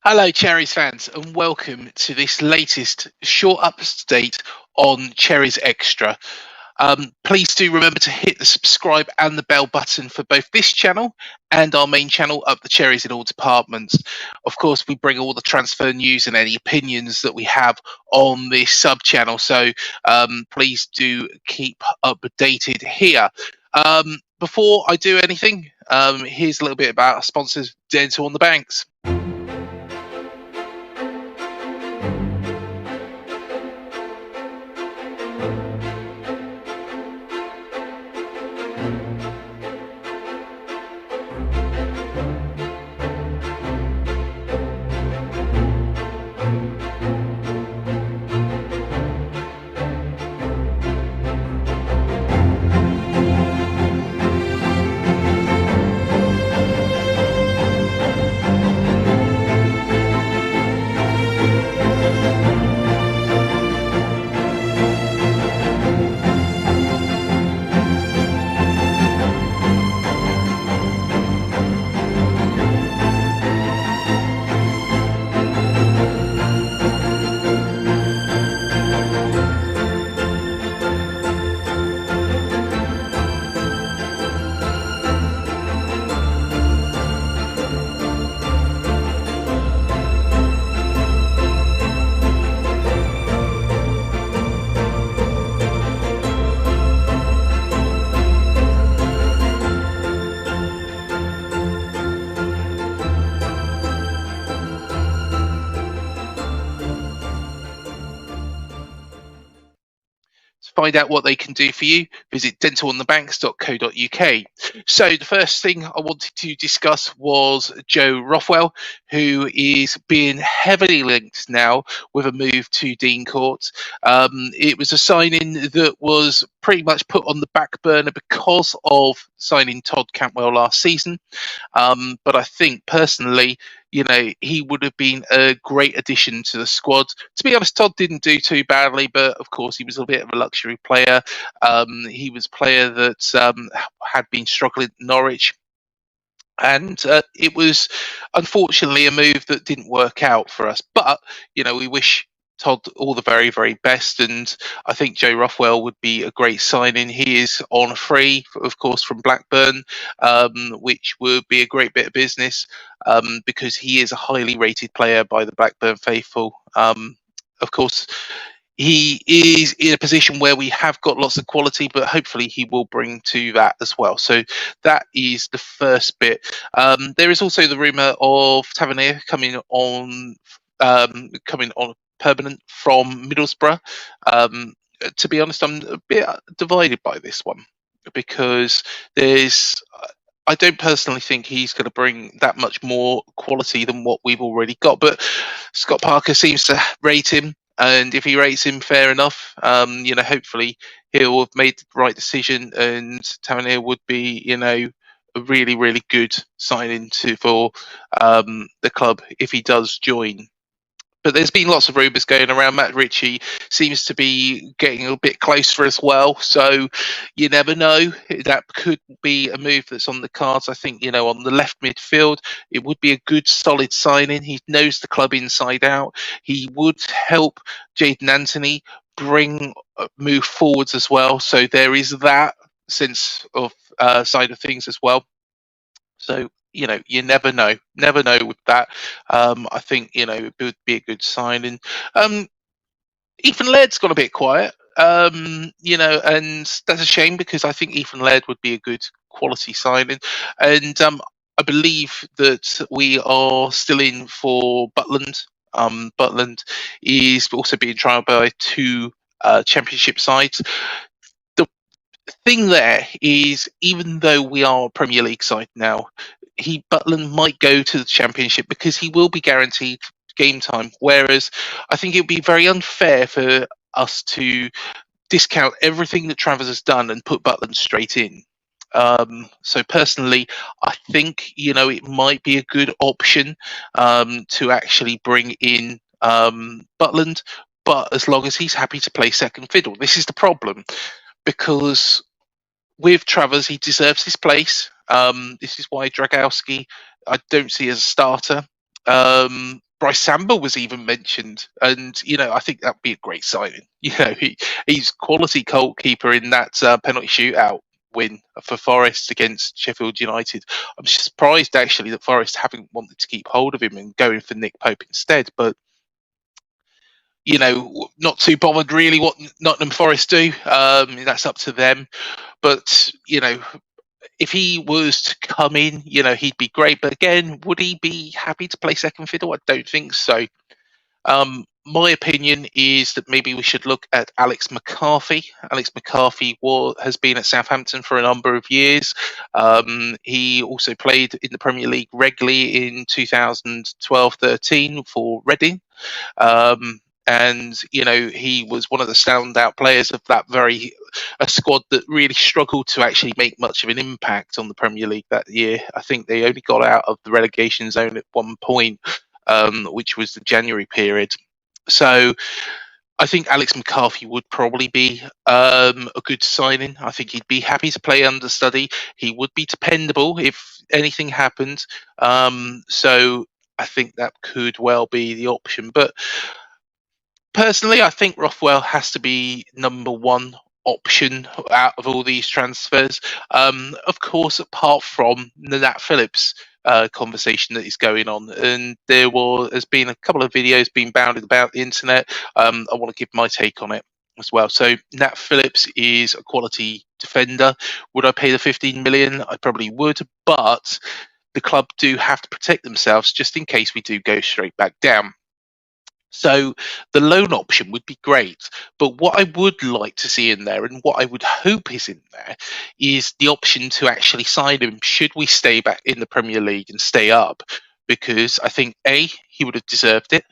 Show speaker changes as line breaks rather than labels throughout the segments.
Hello, Cherries fans, and welcome to this latest short update on Cherries Extra. Please do remember to hit the subscribe and the bell button for both this channel and our main channel, Up the Cherries in all departments. Of course, we bring all the transfer news and any opinions that we have on this sub channel, so please do keep updated here. Before I do anything, here's a little bit about our sponsors, Dental on the Banks. To find out what they can do for you, visit dentalonthebanks.co.uk. So the first thing I wanted to discuss was Joe Rothwell, who is being heavily linked now with a move to Dean Court. It was a signing that was pretty much put on the back burner because of signing Todd Cantwell last season. But I think personally, he would have been a great addition to the squad. To be honest, Todd didn't do too badly, but of course he was a bit of a luxury player. He was a player that had been struggling at Norwich. And it was unfortunately a move that didn't work out for us. But, we wish Todd all the very, very best. And I think Joe Rothwell would be a great signing. He is on free, of course, from Blackburn, which would be a great bit of business because he is a highly rated player by the Blackburn faithful. Of course, he is in a position where we have got lots of quality, but hopefully he will bring to that as well. So that is the first bit. There is also the rumour of Tavernier coming on permanent from Middlesbrough. To be honest, I'm a bit divided by this one because I don't personally think he's going to bring that much more quality than what we've already got. But Scott Parker seems to rate him. And if he rates him fair enough, hopefully he'll have made the right decision, and Tavernier would be, a really, really good signing for the club if he does join. But there's been lots of rumours going around. Matt Ritchie seems to be getting a bit closer as well. So you never know. That could be a move that's on the cards. I think, on the left midfield, it would be a good, solid signing. He knows the club inside out. He would help Jaden Anthony move forwards as well. So there is that sense of side of things as well. So, you never know with that. I think, it would be a good signing. Ethan Laird's gone a bit quiet, and that's a shame because I think Ethan Laird would be a good quality signing. And I believe that we are still in for Butland. Butland is also being trialled by two championship sides. Thing there is, even though we are a Premier League side now, Butland might go to the Championship because he will be guaranteed game time. Whereas I think it would be very unfair for us to discount everything that Travers has done and put Butland straight in. So personally, I think it might be a good option to actually bring in Butland, but as long as he's happy to play second fiddle. This is the problem. Because with Travers, he deserves his place. This is why Dragowski I don't see as a starter. Bryce Samba was even mentioned, and I think that'd be a great signing. He's quality goalkeeper in that penalty shootout win for Forest against Sheffield United. I'm surprised actually that Forest haven't wanted to keep hold of him and going for Nick Pope instead, but not too bothered really what Nottingham Forest do. That's up to them. But if he was to come in, he'd be great. But again, would he be happy to play second fiddle? I don't think so. My opinion is that maybe we should look at Alex McCarthy. Alex McCarthy has been at Southampton for a number of years. He also played in the Premier League regularly in 2012-13 for Reading. And he was one of the standout players of that a squad that really struggled to actually make much of an impact on the Premier League that year. I think they only got out of the relegation zone at one point, which was the January period. So I think Alex McCarthy would probably be a good signing. I think he'd be happy to play understudy. He would be dependable if anything happened. So I think that could well be the option. But personally, I think Rothwell has to be number one option out of all these transfers. Of course, apart from the Nat Phillips conversation that is going on, and has been a couple of videos being bounded about the internet. I want to give my take on it as well. So Nat Phillips is a quality defender. Would I pay the 15 million? I probably would, but the club do have to protect themselves just in case we do go straight back down. So the loan option would be great, but what I would like to see in there, and what I would hope is in there, is the option to actually sign him should we stay back in the Premier League and stay up, because I think he would have deserved it.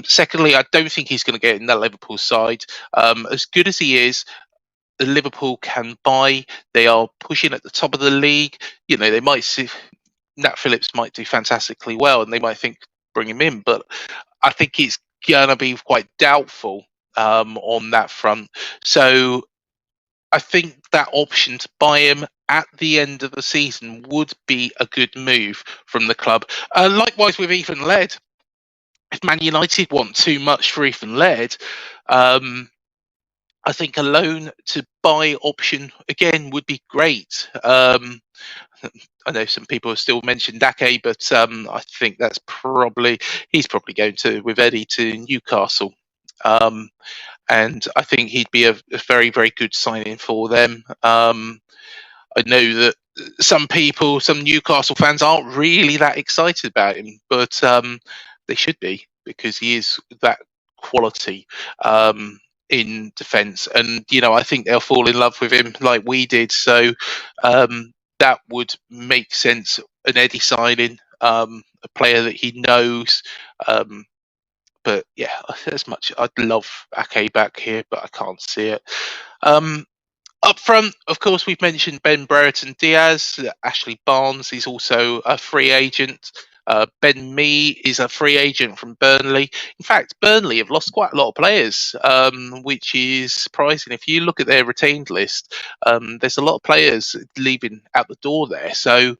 Secondly, I don't think he's going to get in that Liverpool side. As good as he is, Liverpool can buy. They are pushing at the top of the league. They might see Nat Phillips might do fantastically well, and they might think bring him in, but I think it's gonna be quite doubtful on that front. So I think that option to buy him at the end of the season would be a good move from the club. Likewise with Ethan Laird. If Man United want too much for Ethan Laird, I think a loan to buy option again would be great. I know some people have still mentioned Dake, but I think he's probably going with Eddie to Newcastle, and I think he'd be a very, very good signing for them. I know that some Newcastle fans aren't really that excited about him, but they should be, because he is that quality in defence, and I think they'll fall in love with him like we did. So that would make sense. An Eddie signing, a player that he knows. But yeah, as much I'd love Ake back here, but I can't see it. Up front, of course, we've mentioned Ben Brereton Diaz. Ashley Barnes is also a free agent. Ben Mee is a free agent from Burnley. In fact, Burnley have lost quite a lot of players, which is surprising. If you look at their retained list, there's a lot of players leaving out the door there. So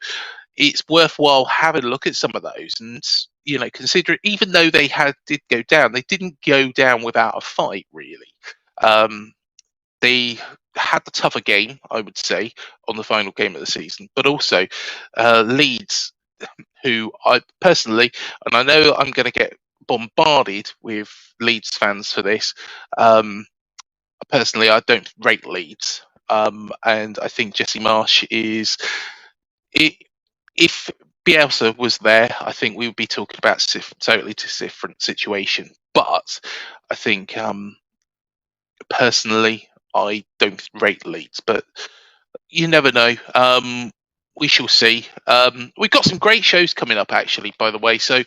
it's worthwhile having a look at some of those. And, consider even though they did go down, they didn't go down without a fight, really. They had the tougher game, I would say, on the final game of the season, but also Leeds, who I personally, and I know I'm going to get bombarded with Leeds fans for this, personally, I don't rate Leeds, and I think Jesse Marsch if Bielsa was there, I think we would be talking about totally different situation. But I think personally, I don't rate Leeds, but you never know. We shall see. We've got some great shows coming up, actually, by the way. So,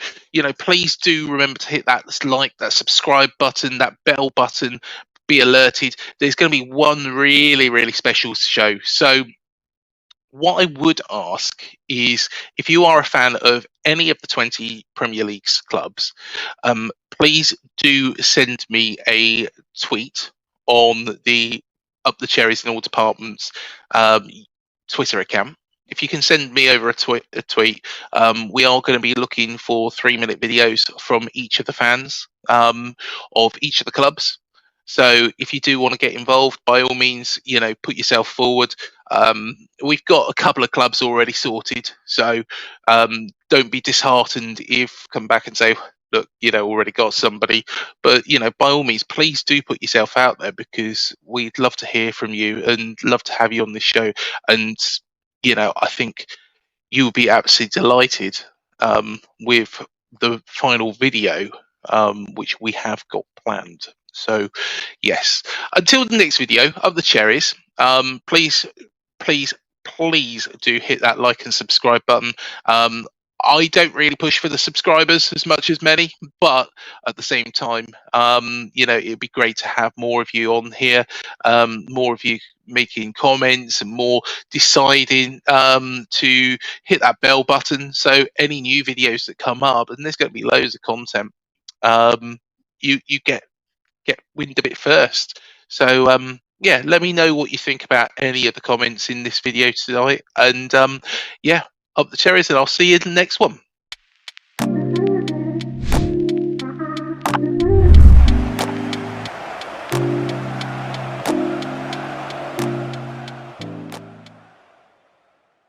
please do remember to hit that like, that subscribe button, that bell button, be alerted. There's going to be one really, really special show. So what I would ask is, if you are a fan of any of the 20 Premier League's clubs, please do send me a tweet on the Up the Cherries in All Departments Twitter account. if you can send me over a tweet, we are going to be looking for 3-minute videos from each of the fans of each of the clubs. So if you do want to get involved, by all means, put yourself forward. We've got a couple of clubs already sorted, so don't be disheartened if come back and say, look, already got somebody. But by all means, please do put yourself out there, because we'd love to hear from you and love to have you on this show. And I think you'll be absolutely delighted with the final video, which we have got planned. So, yes. Until the next video of the cherries, please, please, please do hit that like and subscribe button. I don't really push for the subscribers as much as many, but at the same time, it'd be great to have more of you on here, more of you making comments and more deciding to hit that bell button. So any new videos that come up, and there's going to be loads of content, you get wind of it first. So yeah, let me know what you think about any of the comments in this video tonight, and yeah, up the cherries, and I'll see you in the next one.